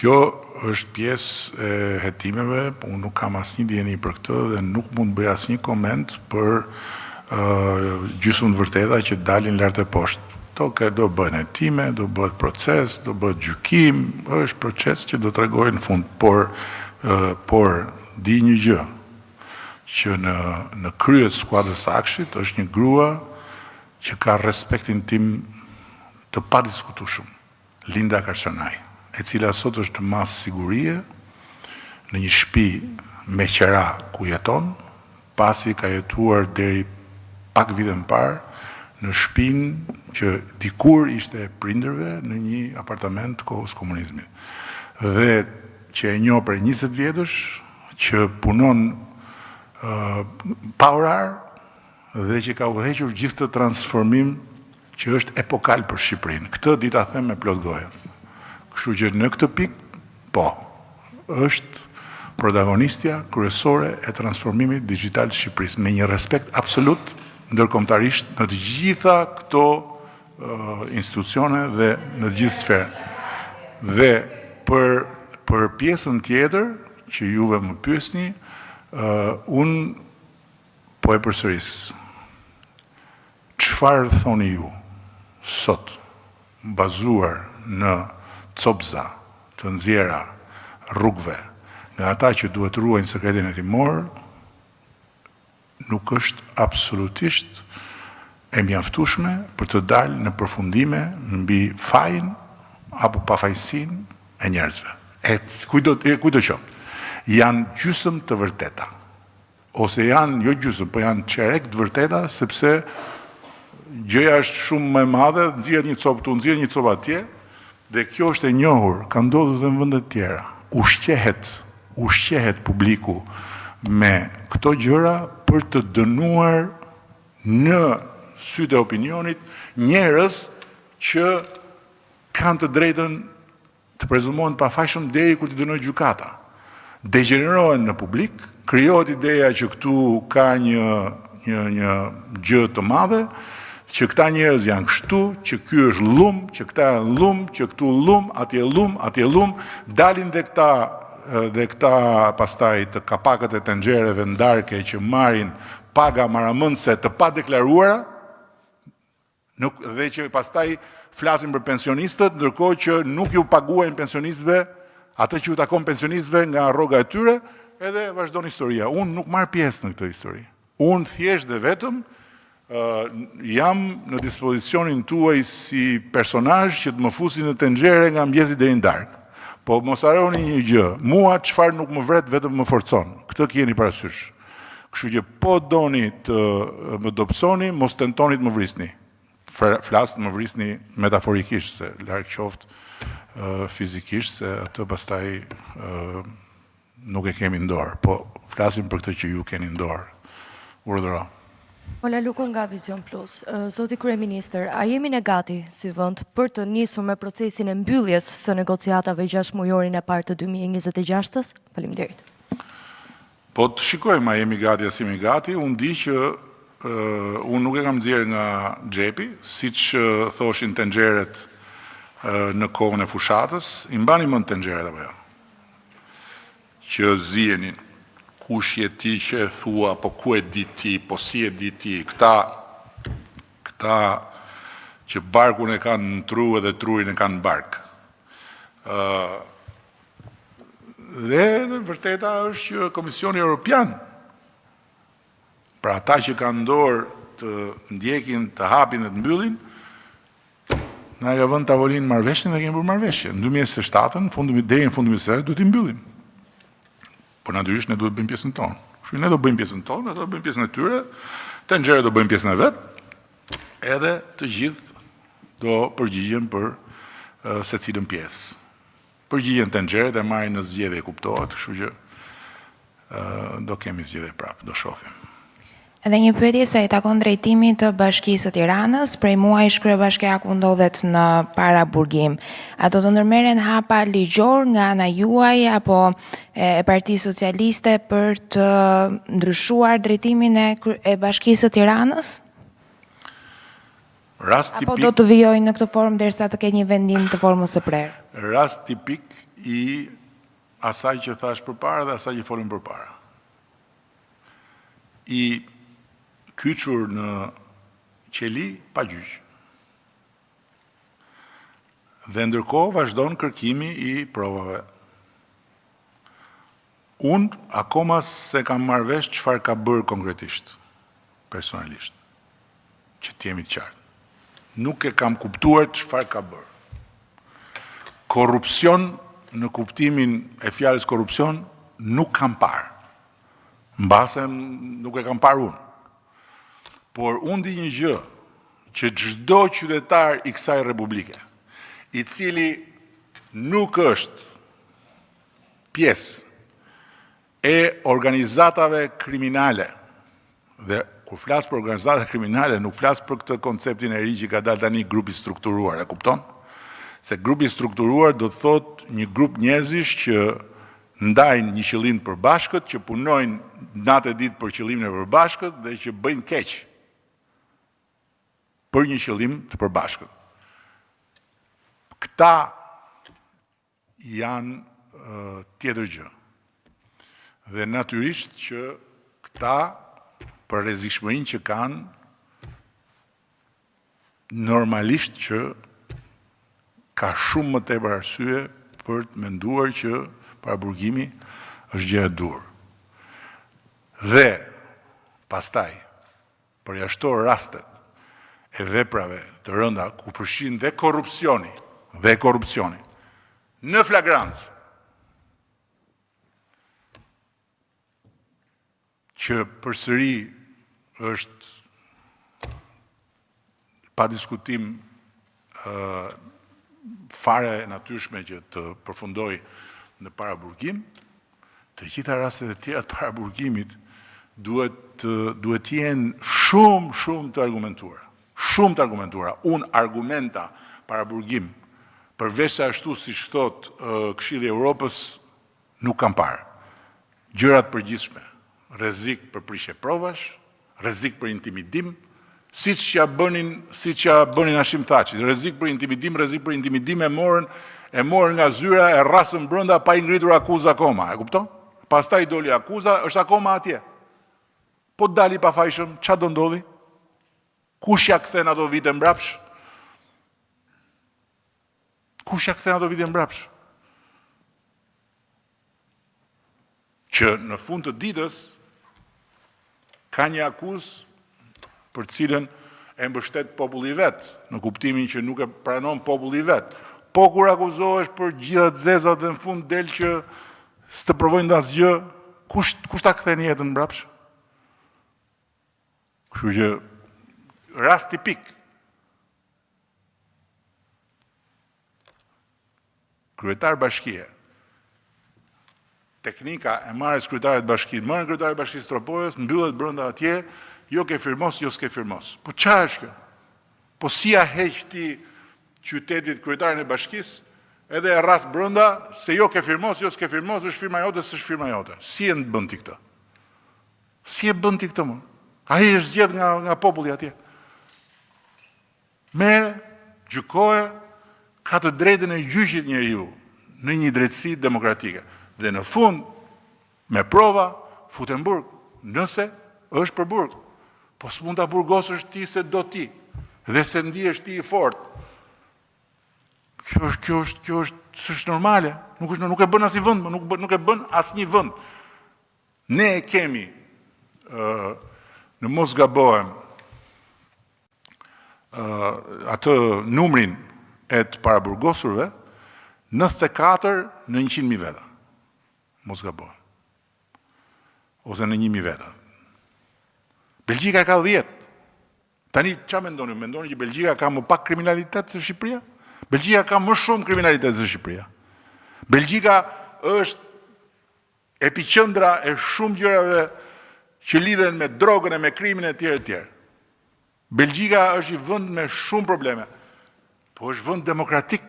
Kjo është pjesë e hetimeve, unë nuk kam asnjë dieni për këtë dhe nuk mund bëj asnjë koment për gjysmën vërteta që dalin lart e poshtë. Do bëhen hetime, do bëhet proces, do bëhet gjykim, është proces që do t'rregojë në fund, por di një gjë, që në krye të skuadrës Akshit është një grua që ka respektin tim të padiskutueshëm, Linda Karçanaj, e cila sot është mas sigurie në një shtëpi me qera ku jeton, pasi ka jetuar deri pak vite më parë në shtëpinë që dikur ishte e prindërve në një apartament të kohës komunizmit. Dhe që e njoh për 20 vjetësh, që punon pa orar dhe që ka udhëhequr gjithë të transformim që është epokal për Shqipërinë. Këtë di ta them me plot gojë. Kështu që në këtë pikë, po, është protagonistja kryesore e transformimit digital të Shqipërisë, me një respekt absolut ndërkombëtarisht në të gjitha këto institucione dhe në të gjithë sferë. Dhe për pjesën tjetër që juve më pyesni, unë po e përsëris. Çfarë thoni ju sot, bazuar në copza të nxjera rrugëve nga ata që duhet ruajnë sekretin hetimor, nuk është absolutisht e mjaftueshme për të dalë në përfundime mbi fajin apo pafajësinë e njerëzve. Kujdo qoftë, janë gjysmë të vërteta. Ose janë, jo gjysmë, po janë çerek të vërteta, sepse gjëja është shumë më e madhe, nxjerrët një copë këtu, nxjerrët një copë atje, dhe kjo është e njohur, ka ndodhur edhe në vende të tjera. Ushqehet publiku me këto gjëra për të dënuar në sytë e opinionit njerëz që kanë të drejtën të prezumohen pafajshëm deri kur t'i dënojë gjykata. Degenerohen në publik, krijohet ideja që këtu ka një gjë të madhe, që këta njerëz janë kështu, që ky është llum, që këta janë llum, që këtu llum, atje llum, dalin dhe këta pastaj të kapakët e tenxhereve ndarke që marrin paga maramëndse të padeklaruara, dhe që pastaj flasin për pensionistët, ndërkohë që nuk ju paguajnë pensionistëve atë që ju takon pensionistëve nga rroga e tyre, edhe vazhdon historia. Unë nuk marr pjesë në këtë histori. Unë thjesht dhe vetëm jam në dispozicionin tuaj si personazh që të më fusi në tenxhere nga mëngjesi deri në darkë. Po mos harroni një gjë, mua çfarë nuk më vret vetëm më forcon. Këtë keni parasysh. Kështu që po doni të më dobësoni, mos tentoni të më vrisni. Flas të më vrisni metaforikisht, se larg qoftë fizikisht, se atë pastaj nuk e kemi në dorë, po flasim për këtë që ju keni në dorë. Urdhëro. Ola Luku nga Vision Plus. Zoti Kryeministër, a jemi ne gati si vend për të nisur me procesin e mbylljes së negociatave 6 mujorin e parë të 2026-s? Faleminderit. Po të shikojmë a jemi gati as jemi gati. Unë di që unë nuk e kam nxjerrë nga xhepi, siç thoshin tenxheret në kohën e fushatës. I mbani mend tenxheret apo jo? Që zihenin. Kush je ti që e thua, po ku e di ti, po si e di ti, këta që barkun e kanë në tru edhe trurin e kanë në bark. Dhe vërteta është që Komisioni Evropian, pra ata që kanë dorë të ndjekin, të hapin dhe të mbyllin, na ka vënë tavolinë marrëveshjen dhe kemi bërë marrëveshje. Në 2027, deri në fundin e 2027, duhet t'i mbyllim. Por natyrisht ne duhet bëjmë pjesën tonë. Kështu ne do bëjmë pjesën tonë, ata do bëjmë pjesën e tyre, tenxherët do bëjmë pjesën e vet, edhe të gjithë do përgjigjen për secilën pjesë. Përgjigjen tenxherët e marrin në zgjedhje, kuptohet, kështu që do kemi zgjedhje prapë, do shohim. Edhe një pyetje sa i takon drejtimit të Bashkisë së Tiranës, prej muajsh kryebashkiaku ndodhet në paraburgim. A do të ndërmerren hapa ligjor nga ana juaj apo e Partisë Socialiste për të ndryshuar drejtimin e Bashkisë së Tiranës? Rast tipik, apo do të vijojnë në këtë formë derisa të ketë një vendim të formës së prerë? Rast tipik i asaj që thash përpara dhe asaj që folim përpara. I kyçur në qeli pa gjyq. Dhe ndërkohë vazhdon kërkimi i provave. Unë akoma se kam marrë vesh çfarë ka bërë konkretisht, personalisht, që t'jemi të qartë. Nuk e kam kuptuar çfarë ka bërë. Korrupsion në kuptimin e fjalës korrupsion nuk kam parë. Mbase nuk e kam parë unë. Por unë di një gjë që çdo qytetar i kësaj republike, i cili nuk është pjesë e organizatave kriminale, dhe kur flas për organizata kriminale, nuk flas për këtë konceptin e ri që ka dalë tani grupi strukturuar, e kupton? Se grupi strukturuar do të thotë një grup njerëzish që ndajnë një qëllim të përbashkët, që punojnë natë e ditë për qëllimin e përbashkët dhe që bëjnë keq për një qëllim të përbashkët. Këta janë tjetër gjë. Dhe natyrisht që këta për rrezikshmërinë që kanë, normalisht që ka shumë më tepër arsye për të menduar që paraburgimi është gjë e dur. Dhe pastaj përjashtor rastet e veprave të rënda ku përfshin dhe korrupsioni në flagrancë, që përsëri është pa diskutim fare natyrshme që të përfundoj në paraburgim, të gjitha rastet e tjera të paraburgimit duhet jenë shumë të argumentuara. Shumë të argumentuara. Unë argumenta paraburgim, përveç se ashtu si thot Këshilli i Evropës, nuk kam parë. Gjërat përgjithshme, rrezik për prishje provash, rrezik për intimidim, siç ja bënin Hashim Thaçi, rrezik për intimidim e morën nga zyra, e rrasën brenda pa i ngritur akuzë akoma, e kupton? Pastaj doli akuza, është akoma atje. Po dali pa fajshëm, ç'a do ndodhi? Kush ja kthen ato vite mbrapsh? Që në fund të ditës ka një akuzë për cilën e mbështet populli vet, në kuptimin që nuk e pranon populli vet. Po kur akuzohesh për gjitha të zezat dhe në fund del që s'të provojnë asgjë, kush ta kthen jetën mbrapsh? Kështu që rast tipik. Kryetar bashkie. Teknika e marrjes kryetarit bashkisë, marrën kryetarit bashkisë Tropojës, mbyllet brenda atje, jo ke firmos, jo s'ke firmos. Po çfarë është kjo? Po si ja heq ti qytetit kryetarin e bashkisë, edhe e rras brenda se jo ke firmos, jo s'ke firmos, është firma jote, s'është firma jote. Si e bën ti këtë? Si e bën ti këtë më? Ai është zgjedh nga populli atje. Merë, gjykoje, ka të drejtën e gjyqit njeriu në një drejtësi demokratike. Dhe në fund, me prova, futen burg, nëse është për burg. Po s'mund ta burgosësh ti se do ti, dhe se ndihesh ti i fortë. Kjo është normale, nuk e bën asnjë vend, nuk e bën asnjë vend. Ne e kemi, në mos gabohem, atë numrin e të paraburgosurve, 94 në 100.000 veta. Mos gabohem. Ose në 1.000 veta. Belgjika ka 10. Tani, qa mendoni? Mendoni që Belgjika ka më pak kriminalitet se Shqipëria? Belgjika ka më shumë kriminalitet se Shqipëria. Belgjika është epiqendra e shumë gjërave që lidhen me drogën e me krimin e tjerë e tjerë. Belgjika është i vend me shumë probleme, po është vend demokratik,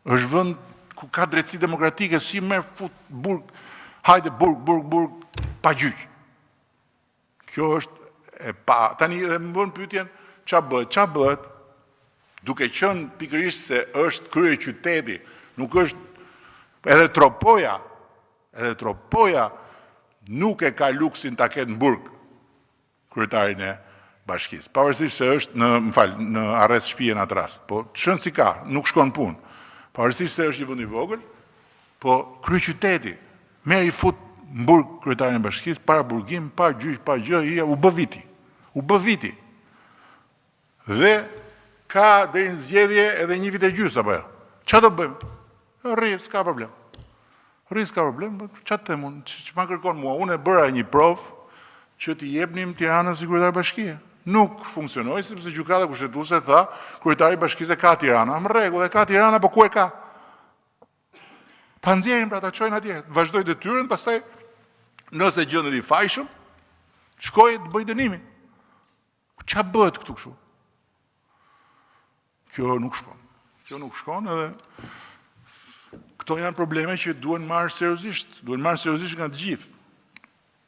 është vend ku ka drejtësi demokratike, si merr fut burg, hajde burg, pa gjyq. Kjo është e pa. Tani dhe më bën pyetjen, ç'a bëhet? Duke qenë pikërisht se është krye qyteti, nuk është Edhe Tropoja nuk e ka luksin ta ketë në burg kryetarin e bashkisë. Pavarësisht se është në arrest shtëpie në atë rast, po çon si ka, nuk shkon punë. Pavarësisht se është një vend i vogël, po kryeqyteti merr i fut në burg kryetarin e bashkisë para burgim, pa gjyq, pa gjë, u bë viti. Dhe ka deri në zgjedhje edhe 1 vit e gjys apo jo. Çfarë do bëjmë? Rri, s'ka problem. Çfarë them unë? Ç'ma kërkon mua? Unë e bëra një provë që t'i jepnim Tiranës si kryetar bashkie. Nuk funksionoi sepse gjykata kushtetuese tha kryetari i bashkisë ka Tirana. Në rregull, e ka Tirana, po ku e ka? Pa nxjerrin pra ta çojnë atje. Vazhdoi detyrën, pastaj nëse gjendet i fajshëm, shkoi të bëj dënimin. Ç'a bëhet këtu kështu? Kjo nuk shkon edhe këto janë probleme që duhen marrë seriozisht nga të gjithë.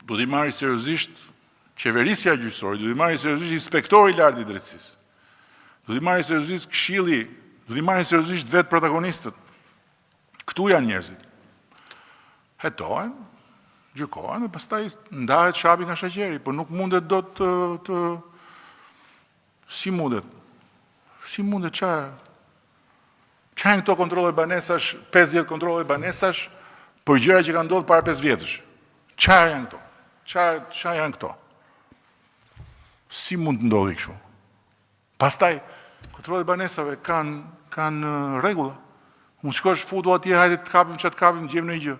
Duhet i marrë seriozisht qeverisja gjyqësore, duhet i marrë seriozisht inspektori i lartë i drejtësisë. Duhet i marrë seriozisht këshilli, duhet i marrë seriozisht vetë protagonistët. Këtu janë njerëzit. Hetohen, gjykohen, dhe pastaj ndahet shapi nga shaqeri, por nuk mundet do të si mundet çfarë? Çajnë këto kontrolle banesash, 50 kontrolle banesash, për gjëra që kanë ndodhur para 5 vjetësh. Çfarë janë këto? Çfarë janë këto? Si mund të ndodhi kështu? Pastaj, kontrollet banesave kanë rregulla. Mund shkosh futu atje, hajde të kapim çat kapim, gjejmë në gjë.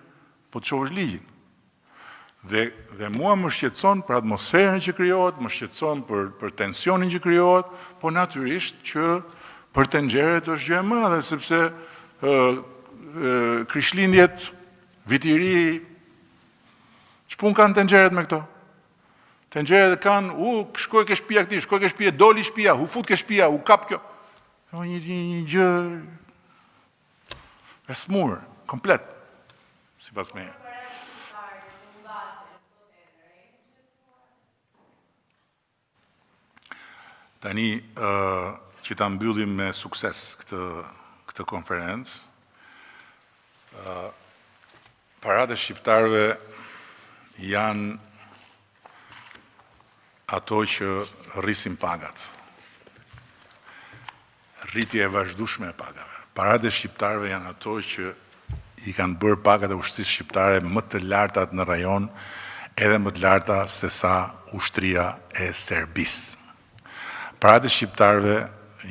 Po të shohësh ligjin. Dhe mua më shqetëson për atmosferën që krijohet, më shqetëson për tensionin që krijohet, po natyrisht që për tenxheret është gjë e madhe, sepse Krishtlindjet, viti i ri, ç'pun kanë tenxheret me këto? Tenxheret kanë, shkoj ke shtëpia këtij, shkoj ke shtëpia, doli shtëpia, u fut ke shtëpia, u kap kjo. Një gjë e smur, komplet, sipas meje. Tani që ta mbyllim me sukses këtë konferencë, paratë e shqiptarëve janë ato që rrisin pagat. Rritje e vazhdueshme e pagave. Paratë e shqiptarëve janë ato që i kanë bërë pagat e ushtrisë shqiptare më të lartat në rajon, edhe më të larta se sa ushtria e Serbisë. Paratë e shqiptarëve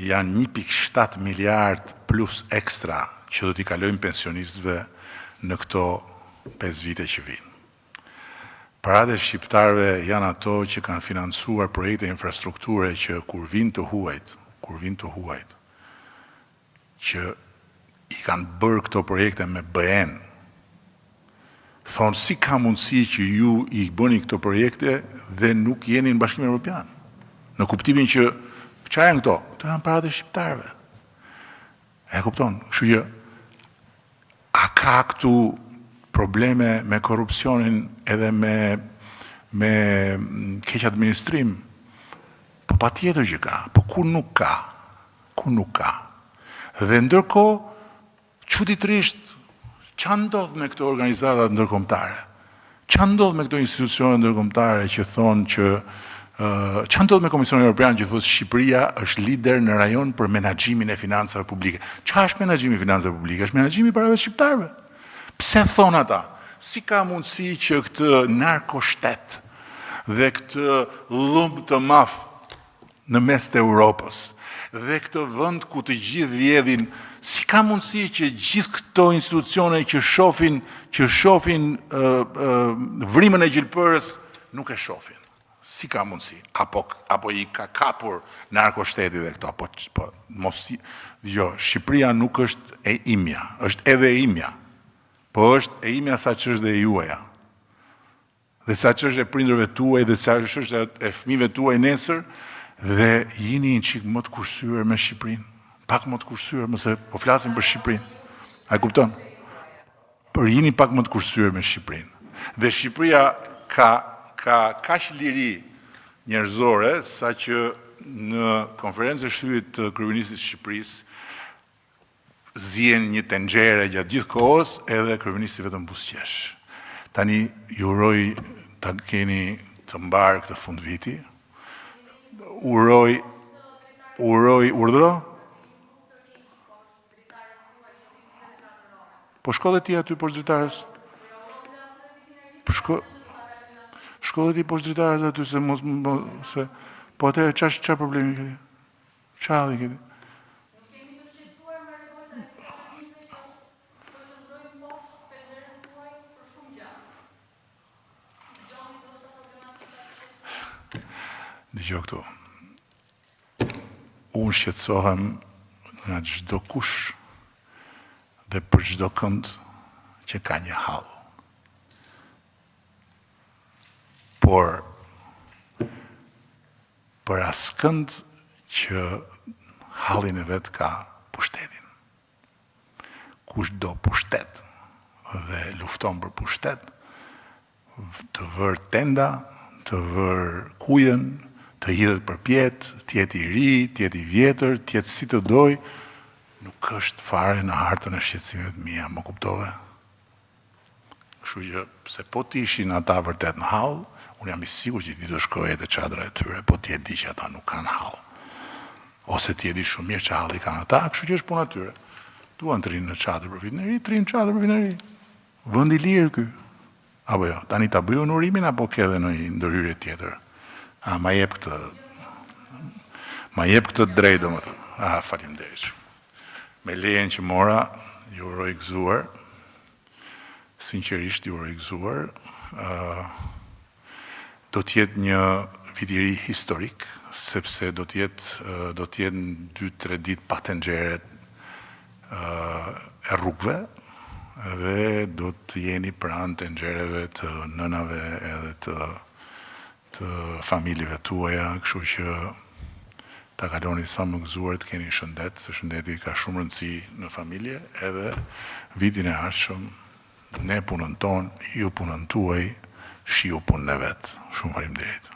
janë 1.7 miliard plus ekstra që do t'i kalojnë pensionistëve në këto 5 vite që vinë. Paratë e shqiptarëve janë ato që kanë financuar projekte infrastrukture që kur vinë të huajt, që i kanë bërë këto projekte me BN, thonë si ka mundësi që ju i bëni këto projekte dhe nuk jeni në Bashkimin Evropian. Në kuptimin që çfarë janë këto? Këto janë paratë e shqiptarëve. E kupton? Kështu që a ka këtu probleme me korrupsionin edhe me keq administrim? Po patjetër që ka, po ku nuk ka? Dhe ndërkohë, çuditërisht, ç'a ndodh me këto organizata ndërkombëtare? Ç'a ndodh me këto institucione ndërkombëtare që thonë që ç'a ndodh me Komisionin Evropian që thotë Shqipëria është lider në rajon për menaxhimin e financave publike? Ç'a është menaxhimi i financave publike? Është menaxhimi i parave shqiptarëve. Pse thon ata? Si ka mundësi që këtë narkoshtet dhe këtë lumb të madh në mes të Europës dhe këtë vend ku të gjithë vjedhin, si ka mundësi që gjithë këto institucione që shohin vrimën e gjilpërës nuk e shohin? Si ka mundësi? Apo i ka kapur narkoshteti dhe këto? Shqipëria nuk është e imja, është edhe e imja, po është e imja sa që është dhe e juaja. Dhe sa që është e prindërve tuaj, dhe sa që është e fëmijëve tuaj nesër, dhe jini një çik më të kursyer me Shqipërinë. Pak më të kursyer, mëse po flasim për Shqipërinë. A e kupton? Por jini pak më të kursyer me Shqipërinë. Dhe Shqipëria ka kaq liri njerëzore sa që në konferencën e shtypit të kryeministit të Shqipërisë zien një tenxhere gjatë gjithë kohës, edhe kryeministri vetëm buzëqesh. Tani ju uroj ta keni të mbarë këtë fund viti. Urdhro? Po shko dhe ti aty poshtë dritares. Shko dhe ti poshtë dritares aty se mos se po atëherë çfarë problemi keni? Çfarë halli keni? Dëgjoj këtu. Unë shqetësohem nga çdo kush dhe për çdo kënd që ka një hall. Por për askënd që hallin e vet ka pushtetin. Kush do pushtet dhe lufton për pushtet, të vër tenda, të vër kujen, të hidhet për pjetë, tjeti i ri, tjeti i vjetër, tjeti si të doj, nuk është fare në hartën e shqetësimit mia, më kuptove? Kështu që, se po ti ishin ata vërtet në hall, unë jam i sigurt që ti do shkoje te çadra e tyre, po ti e di që ata nuk kanë hall. Ose ti e di shumë mirë që halli kanë ata, kështu që është puna tyre. Duan të rinë në çadër për vitin e ri, të rinë në çadër për vitin e ri. Vend i lirë ky. Apo jo, tani ta bëj unurimin apo ke edhe në ndërhyrje tjetër? Ma jep këtë drejt, domethënë. Faleminderit. Me lejen që mora, ju uroj gëzuar. Sinqerisht ju uroj gëzuar. Do të jetë një vit i ri historik, sepse do të jenë 2-3 ditë pa tenxhere e rrugëve, dhe do të jeni pranë tenxhereve të nënave edhe të familjeve tuaja, kështu që ta kaloni sa më gëzuar, të keni shëndet, se shëndeti ka shumë rëndësi në familje, edhe vitin e ardhshëm ne punën tonë, ju punën tuaj, shiu punën e vetë. Shumë faleminderit.